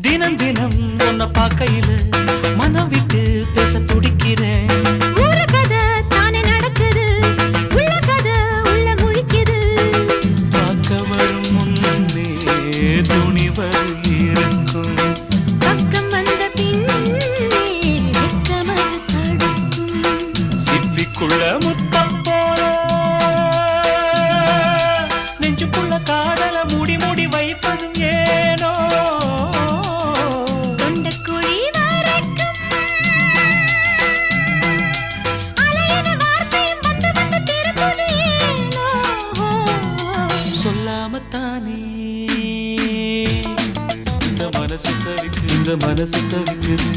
தினம் தினம் உன்னை பார்க்கையில மனம் விட்டு பேச துடிக்கிறேன். ஊர கதை தானே நடக்குது, உள்ள கதை உள்ள முழிக்குது. பார்க்க வரும் முன்னே துணிவர் இருக்கும், பக்கம் வந்த பின்னே வெட்கமது தடுக்கும். சிப்பிக்குள்ள முத்தம் போல நெஞ்சுக்குள்ள காதல மூடி மூடி வைப்பதும் ஏனோ. தொண்டக்குழி வரைக்கும் அலையின வார்த்தையும் வந்து வந்து திரும்புது ஏனோ. சொல்லாமத்தானே இந்த மனசு தவிக்குது.